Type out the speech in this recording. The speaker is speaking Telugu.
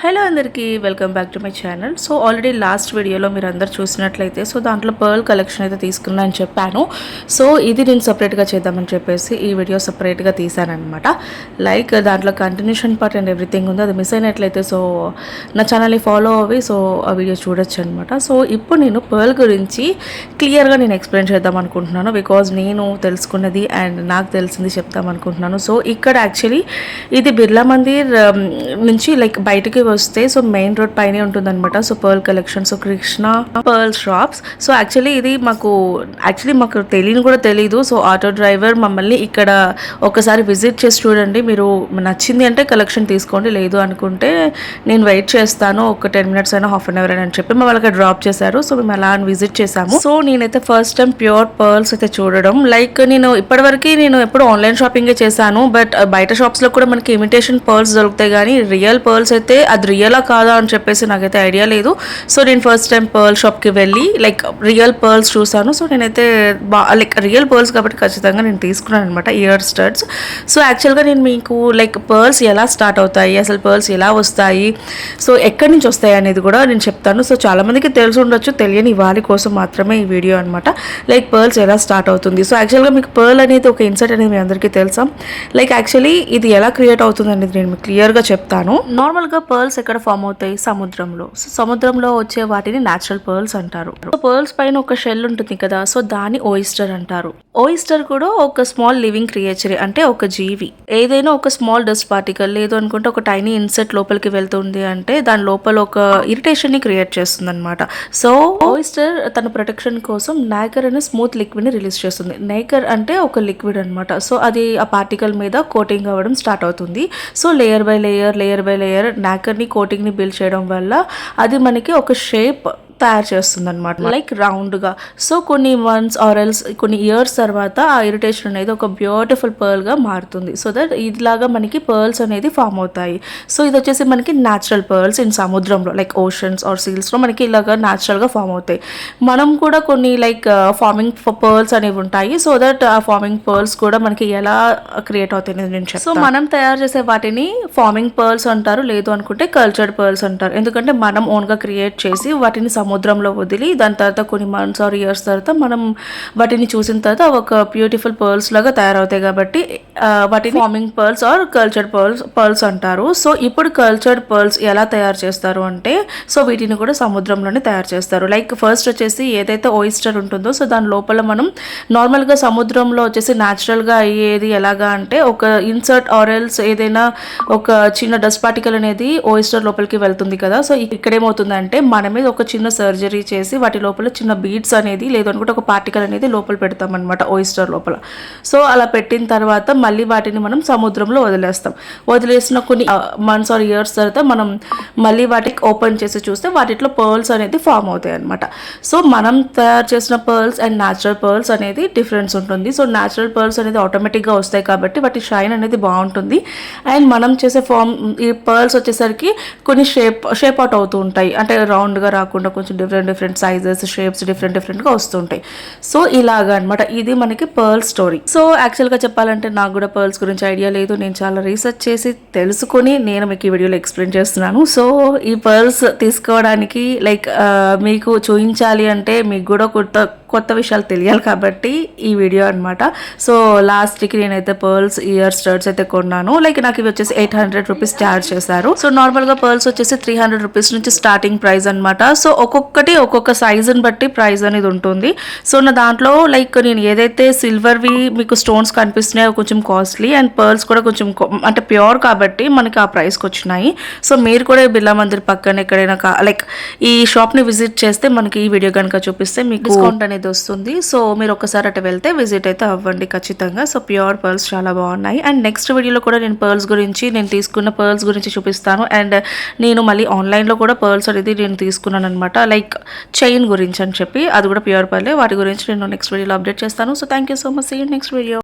హలో అందరికీ welcome back to my channel. So already last వీడియోలో మీరు అందరు చూసినట్లయితే సో దాంట్లో పర్ల్ కలెక్షన్ అయితే తీసుకున్నా అని చెప్పాను. సో ఇది నేను సపరేట్గా చేద్దామని చెప్పేసి ఈ వీడియో సపరేట్గా తీసానమాట. లైక్ దాంట్లో కంటిన్యూషన్ పార్ట్ అండ్ ఎవ్రీథింగ్ ఉంది. అది మిస్ అయినట్లయితే సో నా ఛానల్ని ఫాలో అవ్వి సో ఆ వీడియో చూడొచ్చు అనమాట. సో ఇప్పుడు నేను పర్ల్ గురించి క్లియర్గా నేను ఎక్స్ప్లెయిన్ చేద్దాం అనుకుంటున్నాను. బికాజ్ నేను తెలుసుకున్నది అండ్ నాకు తెలిసింది చెప్తాం అనుకుంటున్నాను. సో ఇక్కడ యాక్చువల్లీ ఇది బిర్లా మందిర్ నుంచి లైక్ బయటకి వస్తే సో మెయిన్ రోడ్ పైనే ఉంటుందన్నమాట. So pearl collection, so Krishna pearl shops. So actually మాకు తెలియని కూడా తెలీదు. సో ఆటో డ్రైవర్ మమ్మల్ని ఇక్కడ ఒకసారి విజిట్ చేసి చూడండి, మీరు నచ్చింది అంటే కలెక్షన్ తీసుకోండి, లేదు అనుకుంటే నేను వెయిట్ చేస్తాను ఒక 10 minutes అయినా హాఫ్ అన్ అవర్ అని చెప్పి మా వాళ్ళకి డ్రాప్ చేశారు. సో మేము అలా విజిట్ చేసాము. సో నేనైతే ఫస్ట్ టైం ప్యూర్ పర్ల్స్ అయితే చూడడం, లైక్ నేను ఇప్పటివరకు ఎప్పుడు ఆన్లైన్ షాపింగే చేశాను. బట్ బయట షాప్స్లో కూడా మనకి ఇమిటేషన్ పర్ల్స్ దొరుకుతాయి, కానీ రియల్ పర్ల్స్ అయితే అది రియలా కాదా అని చెప్పేసి నాకైతే ఐడియా లేదు. సో నేను ఫస్ట్ టైం పర్ల్ షాప్కి వెళ్ళి లైక్ రియల్ పర్ల్స్ చూసాను. సో నేనైతే లైక్ రియల్ పర్ల్స్ కాబట్టి ఖచ్చితంగా నేను తీసుకున్నాను అనమాట, ఇయర్ స్టడ్స్. సో యాక్చువల్గా నేను మీకు లైక్ పర్ల్స్ ఎలా స్టార్ట్ అవుతాయి, అసలు పర్ల్స్ ఎలా వస్తాయి, సో ఎక్కడి నుంచి వస్తాయి అనేది కూడా నేను చెప్తాను. సో చాలామందికి తెలిసి ఉండొచ్చు, తెలియని వారి కోసం మాత్రమే ఈ వీడియో అనమాట. లైక్ పర్ల్స్ ఎలా స్టార్ట్ అవుతుంది. సో యాక్చువల్గా మీకు పర్ల్ అనేది ఒక ఇన్సెట్ అనేది మీ అందరికీ తెలుసా. లైక్ యాక్చువల్లీ ఇది ఎలా క్రియేట్ అవుతుంది అనేది నేను మీకు క్లియర్గా చెప్తాను. నార్మల్గా పర్ల్స్ ఎక్కడ ఫామ్ అవుతాయి? సముద్రంలో. సో సముద్రంలో వచ్చే వాటిని న్యాచురల్ పర్ల్స్ అంటారు. సో పర్ల్స్ పైన ఒక షెల్ ఉంటుంది కదా, సో దాన్ని ఓయిస్టర్ అంటారు. ఓయిస్టర్ కూడా ఒక స్మాల్ లివింగ్ క్రియేచర్, అంటే ఒక జీవి. ఏదైనా ఒక స్మాల్ డస్ట్ పార్టికల్ లేదు అనుకుంటే ఒక టైనీ ఇన్సెక్ట్ లోపలికి వెళ్తుంది అంటే దాని లోపల ఒక ఇరిటేషన్ ని క్రియేట్ చేస్తుంది అనమాట. సో ఓయిస్టర్ తన ప్రొటెక్షన్ కోసం నాకర్ అనే స్మూత్ లిక్విడ్ ని రిలీజ్ చేస్తుంది. నేకర్ అంటే ఒక లిక్విడ్ అనమాట. సో అది ఆ పార్టికల్ మీద కోటింగ్ అవ్వడం స్టార్ట్ అవుతుంది. సో లేయర్ బై లేయర్ నాకర్ ని కోటింగ్ ని బిల్డ్ చేయడం వల్ల అది మనకి ఒక షేప్ తయారు చేస్తుంది అనమాట, లైక్ రౌండ్గా. సో కొన్ని మంత్స్ ఆర్ ఎల్స్ కొన్ని ఇయర్స్ తర్వాత ఆ ఇరిటేషన్ అనేది ఒక బ్యూటిఫుల్ పర్ల్గా మారుతుంది. సో దట్ ఇలాగా మనకి పర్ల్స్ అనేది ఫామ్ అవుతాయి. సో ఇది వచ్చేసి మనకి న్యాచురల్ పర్ల్స్ ఇన్ సముద్రంలో, లైక్ ఓషన్స్ ఆర్ సీల్స్లో మనకి ఇలాగా న్యాచురల్గా ఫామ్ అవుతాయి. మనం కూడా కొన్ని లైక్ ఫార్మింగ్ పర్ల్స్ అనేవి ఉంటాయి. సో దట్ ఆ ఫార్మింగ్ పర్ల్స్ కూడా మనకి ఎలా క్రియేట్ అవుతాయి అనేది నేను చెప్తాను. సో మనం తయారు చేసే వాటిని ఫార్మింగ్ పర్ల్స్ అంటారు, లేదు అనుకుంటే కల్చర్డ్ పర్ల్స్ అంటారు. ఎందుకంటే మనం ఓన్గా క్రియేట్ చేసి వాటిని సముద్రంలో వదిలి దాని తర్వాత కొన్ని మంత్స్ ఆర్ ఇయర్స్ తర్వాత మనం వాటిని చూసిన తర్వాత ఒక బ్యూటిఫుల్ పర్ల్స్ లాగా తయారవుతాయి కాబట్టి వాటిని farming pearls or cultured pearls అంటారు. సో ఇప్పుడు కల్చర్డ్ పర్ల్స్ ఎలా తయారు చేస్తారు అంటే, సో వీటిని కూడా సముద్రంలోనే తయారు చేస్తారు. లైక్ ఫస్ట్ వచ్చేసి ఏదైతే ఓయిస్టర్ ఉంటుందో సో దాని లోపల మనం నార్మల్గా సముద్రంలో వచ్చేసి న్యాచురల్గా అయ్యేది ఎలాగా అంటే ఒక ఇన్సర్ట్ ఆర్ ఎల్స్ ఏదైనా ఒక చిన్న డస్ట్ పార్టికల్ అనేది ఓయిస్టర్ లోపలికి వెళ్తుంది కదా. సో ఇక్కడ ఏమవుతుందంటే మన మీద ఒక చిన్న సర్జరీ చేసి వాటి లోపల చిన్న బీడ్స్ అనేది లేదు అనుకుంటే ఒక పార్టికల్ అనేది లోపల పెడతాం అనమాట ఓయిస్టర్ లోపల. సో అలా పెట్టిన తర్వాత మళ్ళీ వాటిని మనం సముద్రంలో వదిలేసిన కొన్ని మంత్స్ ఆర్ ఇయర్స్ తర్వాత మనం మళ్ళీ వాటికి ఓపెన్ చేసి చూస్తే వాటిలో పర్ల్స్ అనేది ఫామ్ అవుతాయి అనమాట. సో మనం తయారు చేసిన పర్ల్స్ అండ్ న్యాచురల్ పర్ల్స్ అనేది డిఫరెన్స్ ఉంటుంది. సో న్యాచురల్ పర్ల్స్ అనేది ఆటోమేటిక్గా వస్తాయి కాబట్టి వాటి షైన్ అనేది బాగుంటుంది. అండ్ మనం చేసే ఈ పర్ల్స్ వచ్చేసరికి కొన్ని షేప్ అవుట్ అవుతూ ఉంటాయి, అంటే రౌండ్గా రాకుండా కొంచెం డిఫరెంట్ సైజెస్ షేప్స్ డిఫరెంట్గా వస్తుంటాయి. సో ఇలాగా అనమాట ఇది మనకి పర్ల్ స్టోరీ. సో యాక్చువల్గా చెప్పాలంటే నాకు కూడా పర్ల్స్ గురించి ఐడియా లేదు. నేను చాలా రీసెర్చ్ చేసి తెలుసుకొని నేను మీకు ఈ వీడియోలో ఎక్స్ప్లెయిన్ చేస్తున్నాను. సో ఈ పర్ల్స్ తీసుకోవడానికి లైక్ మీకు చూపించాలి అంటే మీకు కూడా కొత్త విషయాలు తెలియాలి కాబట్టి ఈ వీడియో అనమాట. సో లాస్ట్కి నేనైతే పర్ల్స్ ఇయర్ స్టడ్స్ అయితే కొన్నాను. లైక్ నాకు ఇవి వచ్చేసి 800 రూపీస్ ఛార్జ్ చేశారు. సో నార్మల్గా పర్ల్స్ వచ్చేసి 300 రూపీస్ నుంచి స్టార్టింగ్ ప్రైస్ అనమాట. సో ఒక్కొక్క సైజుని బట్టి ప్రైస్ అనేది ఉంటుంది. సో నా దాంట్లో లైక్ నేను ఏదైతే సిల్వర్వి మీకు స్టోన్స్ కనిపిస్తున్నాయో కొంచెం కాస్ట్లీ అండ్ పర్ల్స్ కూడా కొంచెం అంటే ప్యూర్ కాబట్టి మనకి ఆ ప్రైస్కి వచ్చినాయి. సో మీరు కూడా బిర్లా మందిర్ పక్కన ఎక్కడైనా లైక్ ఈ షాప్ని విజిట్ చేస్తే మనకి ఈ వీడియో కనుక చూపిస్తే మీకు డిస్కౌంట్ అనేది వస్తుంది. సో మీరు ఒకసారి అటు వెళ్తే విజిట్ అయితే అవ్వండి ఖచ్చితంగా. సో ప్యూర్ పర్ల్స్ చాలా బాగున్నాయి. అండ్ నెక్స్ట్ వీడియోలో కూడా నేను తీసుకున్న పర్ల్స్ గురించి చూపిస్తాను. అండ్ నేను మళ్ళీ ఆన్లైన్లో కూడా పర్ల్స్ అనేది నేను తీసుకున్నాను అనమాట, లైక్ చైన్ గురించి అని చెప్పి, అది కూడా ప్యూర్ పర్లే. వాటి గురించి నేను నెక్స్ట్ వీడియోలో అప్డేట్ చేస్తాను. So thank you so much. See you next video.